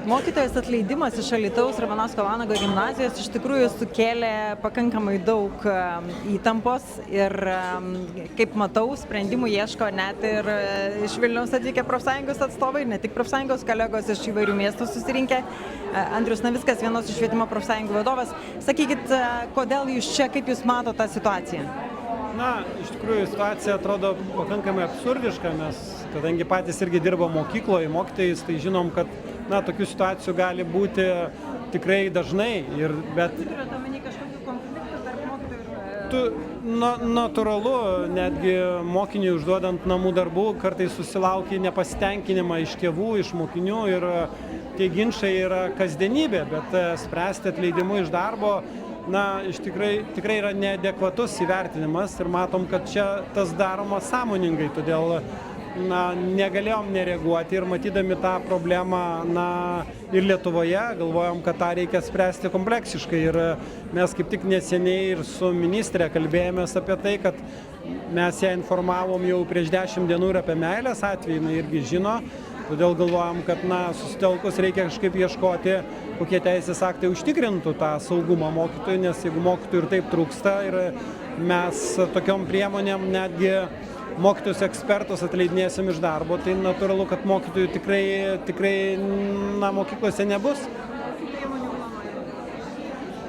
Mokytojos atleidimas iš Alytaus Ramanausko Vanago gimnazijos iš tikrųjų sukėlė pakankamai daug įtampos ir, kaip matau, sprendimų ieško net ir iš Vilniaus atvykę profsąjungos atstovai, ne tik profsąjungos kolegos iš įvairių miestų susirinkę. Andrius Navickas, vienos iš švietimo profsąjungų vadovas. Sakykit, kodėl jūs čia, kaip jūs matote tą situaciją? Na, iš tikrųjų situacija atrodo pakankamai absurdiška, mes, kadangi patys irgi dirba mokykloje, mokytojais, tai žinom, kad tokių situacijų gali būti tikrai dažnai. Bet turite omeny kažkokių konfliktų tarp mokytojų ir... Natūralu, netgi mokiniui užduodant namų darbų, kartais susilaukia nepasitenkinimą iš tėvų, iš mokinių ir tie ginčai yra kasdienybė, bet spręsti atleidimu iš darbo iš tikrai yra neadekvatus įvertinimas ir matom, kad čia tas daroma sąmoningai, todėl negalėjom nereaguoti ir matydami tą problemą ir Lietuvoje, galvojom, kad tą reikia spręsti kompleksiškai ir mes kaip tik neseniai ir su ministre kalbėjomės apie tai, kad mes ją informavom jau prieš 10 dienų ir apie meilės atvejį, jinai irgi žino, todėl galvojom, kad susitelkus reikia kažkaip ieškoti, kokie teisės aktai užtikrintų tą saugumą mokytojų, nes jeigu mokytojų ir taip trūksta ir mes tokiom priemonėm netgi mokytojus ekspertus atleidinėsim iš darbo, tai natūralu, kad mokytojų tikrai mokyklose nebus.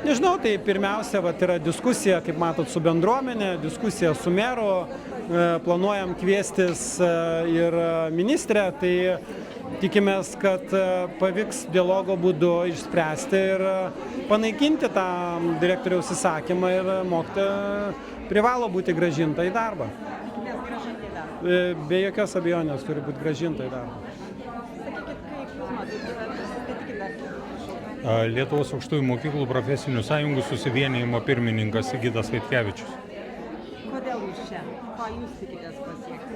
Nežinau, tai pirmiausia, yra diskusija, kaip matot, su bendruomenė, diskusija su meru, planuojam kviestis ir ministrę, tai tikimės, kad pavyks dialogo būdu išspręsti ir panaikinti tą direktoriaus įsakymą ir mokytoja privalo būti grąžinta į darbą. Be jokios abejonės turi būti grąžinta į darbą. Lietuvos aukštųjų mokyklų profesinių sąjungų susivienijimo pirmininkas Sigitas Vaitkevičius. Kodėl jūs čia? Ko jūs tikitės pasiekti?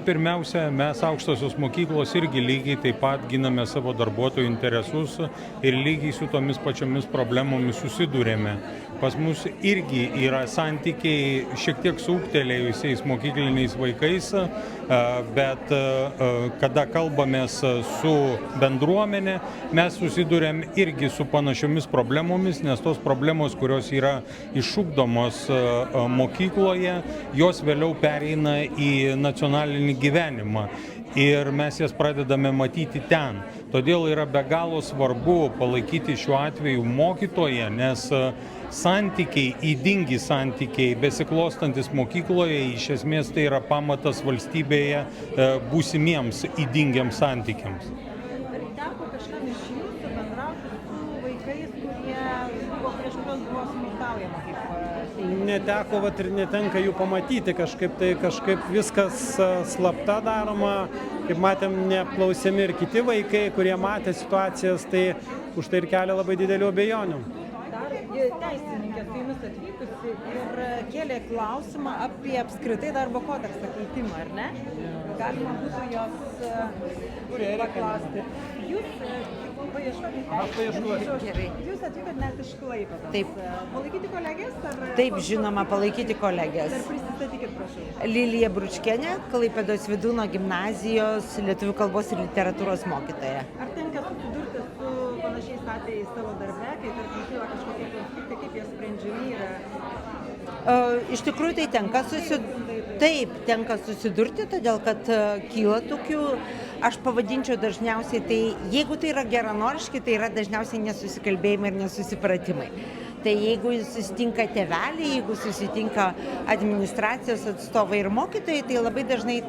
Pirmiausia, mes aukštosios mokyklos irgi lygiai taip pat giname savo darbuotojų interesus ir lygiai su tomis pačiomis problemomis susidūrėme. Pas mus irgi yra santykiai šiek tiek suūgtelėjusiais mokykliniais vaikais, bet kada kalbamės su bendruomenė, mes susidūrėm irgi su panašiomis problemomis, nes tos problemos, kurios yra išugdomos mokykloje, jos vėliau pereina į nacionalinį gyvenimą. Ir mes jas pradedame matyti ten. Todėl yra be galo svarbu palaikyti šiuo atveju mokytoją, nes santykiai, ydingi santykiai, besiklostantis mokykloje, iš esmės tai yra pamatas valstybėje būsimiems ydingiams santykiams. Ar teko kažkam iš jūsų bendrauti su vaikais, kurie prieš kuriuos buvo smurtaujama kaip Neteko ir netenka jų pamatyti, kažkaip viskas slapta daroma, kaip matėm, neapklausiami ir kiti vaikai, kurie matė situacijas, tai už tai ir kelia labai didelių abejonių. Teisininkė su jumis atvykusi ir kėlė klausimą apie apskritai darbo kodeksą keitimą, ar ne? Galima būtų jos paklausti. Jūs Jūs atvykot net iš Klaipėdos. Taip. Palaikyti kolegės? Taip, žinoma, palaikyti kolegės. Dar prisistatykit, prašau. Lilija Bručkienė, Klaipėdos Vydūno gimnazijos lietuvių kalbos ir literatūros mokytoja. Ar tenka susidurti su panašiais atvejais savo darbe, kai tarkim kyla kažkokie konfliktai, kaip jie sprendžiami yra? Iš tikrųjų tai tenka susidurti, todėl kad kyla tokių, aš pavadinčiau dažniausiai, tai jeigu tai yra geranoriški, tai yra dažniausiai nesusikalbėjimai ir nesusipratimai. Tai jeigu susitinka tėveliai, jeigu susitinka administracijos atstovai ir mokytojai, tai labai dažnai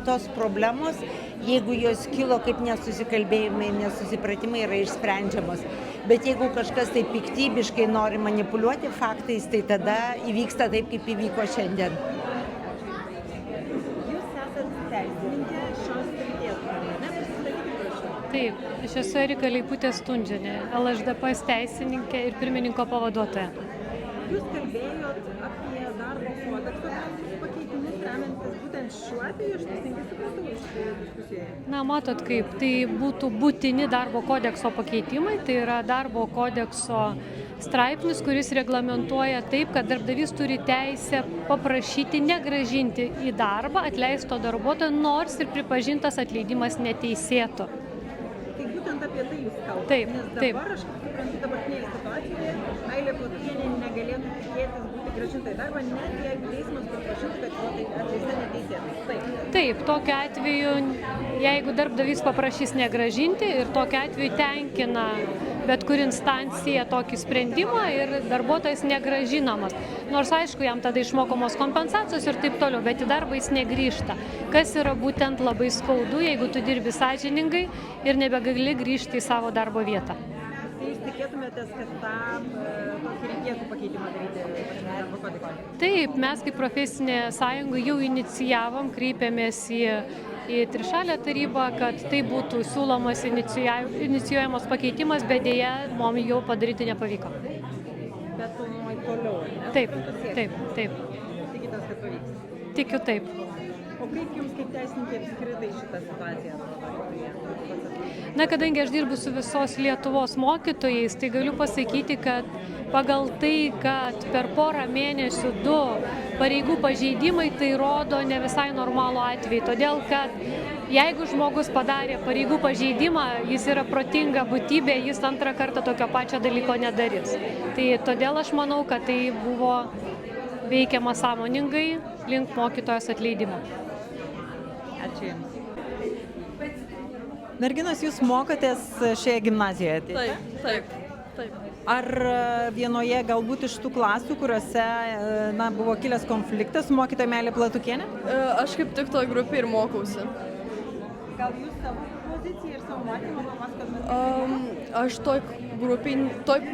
tos problemos, jeigu jos kilo kaip nesusikalbėjimai, nesusipratimai, yra išsprendžiamos. Bet jeigu kažkas tai piktybiškai nori manipuliuoti faktais, tai tada įvyksta taip, kaip įvyko šiandien. Jūs esate teisininkė šios srities, ne? Prisistatykit, prašau. Taip, aš esu Erika Leiputė Stundžienė, LHDP teisininkė ir pirmininko pavaduotoja. Jūs kalbėjot apie darbo kodekso pakeitimus, remiantis būtent šiuo atveju, aš teisingai supratau šitoje diskusijoje. Na, matot kaip, tai būtų būtini darbo kodekso pakeitimai, tai yra darbo kodekso straipsnis, kuris reglamentuoja taip, kad darbdavys turi teisę paprašyti negrąžinti į darbą atleisto darbuotojo, nors ir pripažintas atleidimas neteisėtu. Tai būtent apie tai jūs kalbate. Taip, Nes taip. dabar aš suprantu dabartinėje situacijoje, Meilė Platukienė negalėtų tikėtis būti grąžinta į darbą, net jeigu teismas pripažintų, kad jo atleista neteisėtai. Taip, tokiu atveju, jeigu darbdavys paprašys negrąžinti ir tokiu atveju tenkina bet kur instancija tokį sprendimą ir darbuotojas negrąžinamas. Nors aišku, jam tada išmokamos kompensacijos ir taip toliau, bet į darbą jis negrįžta. Kas yra būtent labai skaudu, jeigu tu dirbi sąžiningai ir nebegali grįžti į savo darbo vietą. Tai jūs tikėtumėtės, kad tokį reikėtų pakeitimą daryti darbo kodekse? Taip, mes kaip profesinė sąjunga jau inicijavom, kreipėmės į trišalę tarybą, kad tai būtų siūlomas inicijuojamas pakeitimas, bet dėja mums jau padaryti nepavyko. Bet planuoji toliau, ne? Taip. Tikitės, kad pavyks? Tikiu taip. O kaip jums kaip teisininkė apskritai šitą situaciją atrodo? Na, kadangi aš dirbu su visos Lietuvos mokytojais, tai galiu pasakyti, kad pagal tai, kad per porą mėnesių 2 pareigų pažeidimai, tai rodo ne visai normalų atvejį. Todėl, kad jeigu žmogus padarė pareigų pažeidimą, jis yra protinga būtybė, jis antrą kartą tokio pačio dalyko nedarys. Tai todėl aš manau, kad tai buvo veikiama sąmoningai link mokytojos atleidimo. Ačiū Jums. Merginos, jūs mokotės šioje gimnazijoje? Taip. Ar vienoje galbūt iš tų klasių, kuriuose buvo kilęs konfliktas su mokytoja Meilė Platukienė? Aš kaip tik toj grupėje ir mokausi. Gal jūs savo poziciją ir savo matymą papasakotumėte? Aš toj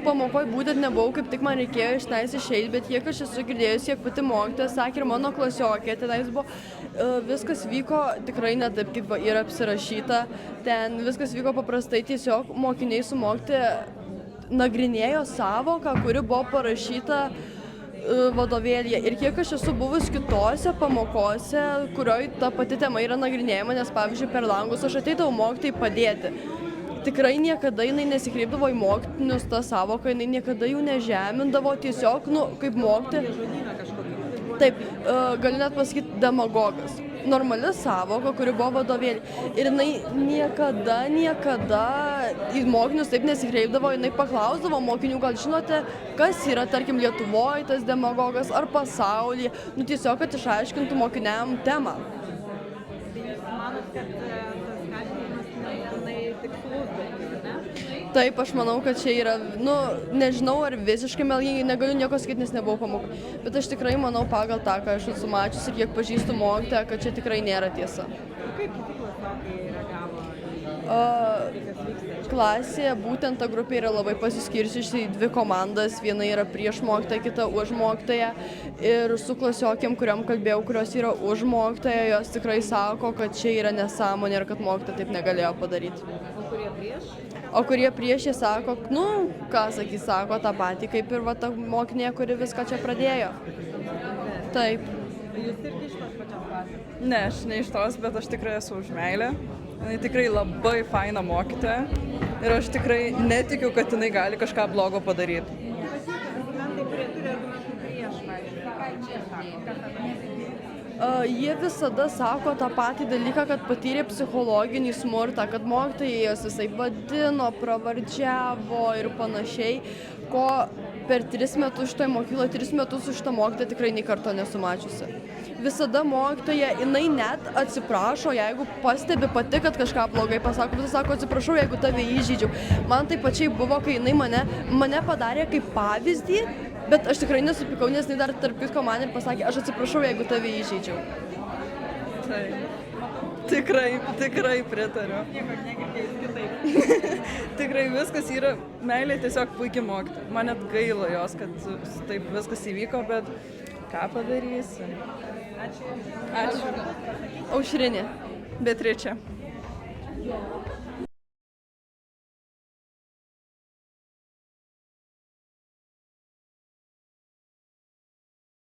pamokoje būtent nebuvau, kaip tik man reikėjo iš tenais išeiti, bet kiek aš esu girdėjusi, kiek pati mokytoja sakė ir mano klasiokė, tenais buvo, viskas vyko tikrai ne taip, kaip yra apsirašyta, ten viskas vyko paprastai, tiesiog mokiniai su mokytoja nagrinėjo sąvoką, kuri buvo parašyta vadovėlyje. Ir kiek aš esu buvus kitose pamokose, kurioje ta pati tema yra nagrinėjama, nes pavyzdžiui per langus aš ateidavau mokytojai padėti. Tikrai niekada jinai nesikreipdavo į mokytinius tą sąvoką, jinai niekada jų nežemindavo, tiesiog, kaip mokytoja. Taip, galiu net pasakyti demagogas. Normali sąvoka, kuri buvo vadovėlė. Ir jinai niekada į mokinius taip nesikreipdavo, jinai paklausdavo mokinių, gal žinote, kas yra, tarkim, Lietuvoje tas demagogas ar pasaulyje, tiesiog, kad išaiškintų mokiniam temą. Tai jūs manot, kad tas kaltinimas nebūtinai tikslus dalykas, ne? Taip, aš manau, kad čia yra, nežinau, ar visiškai melingai, negaliu nieko sakyti, nes nebuvau pamokų. Bet aš tikrai manau pagal tą, ką aš esu mačiusi ir kiek pažįstu mokytoją, kad čia tikrai nėra tiesa. Kaip kiti klasiokai reagavo į tai, kas vyksta? Klasėje būtent ta grupė yra labai pasiskirstysi į 2 komandas, viena yra prieš mokytoją, kita už mokytoją. Ir su klasiokėm, kuriam kalbėjau, kurios yra už mokytoją, jos tikrai sako, kad čia yra nesąmonė ir kad mokytoja taip negalėjo padaryti. O kurie prieš? O kurie prieš jie sako, sako tą patį, kaip ir ta mokinė, kuri viską čia pradėjo. Taip. Jūs irgi iš tos pačios klasės? Ne, aš ne iš tos, bet aš tikrai esu už Meilę. Jinai tikrai labai faina mokytoja ir aš tikrai netikiu, kad jinai gali kažką blogo padaryti. Argumentai, kurie turi argumentų prieš, Jie visada sako tą patį dalyką, kad patyrė psichologinį smurtą, kad mokytojai jas visai vadino, pravardžiavo ir panašiai, ko per 3 metus šitoje mokykloje, 3 metus už šitą mokytoją tikrai nei karto nesu mačiusi. Visada mokytoja, jinai net atsiprašo, jeigu pastebi pati, kad kažką blogai pasako, visą sako, atsiprašau, jeigu tave įžeidžiau. Man taip pačiai buvo, kai jinai mane padarė kaip pavyzdį, bet aš tikrai nesupykau, nes jinai dar tarp kitko man ir pasakė, aš atsiprašau, jeigu tave įžeidžiau. Tikrai pritariu. Nieko negirdėjus kitaip. Tikrai viskas yra, Meilė tiesiog puikiai mokytoja. Man net gaila jos, kad taip viskas įvyko, bet ką padarysi? Ačiū. Ačiū. Aušrinė. Beatričė.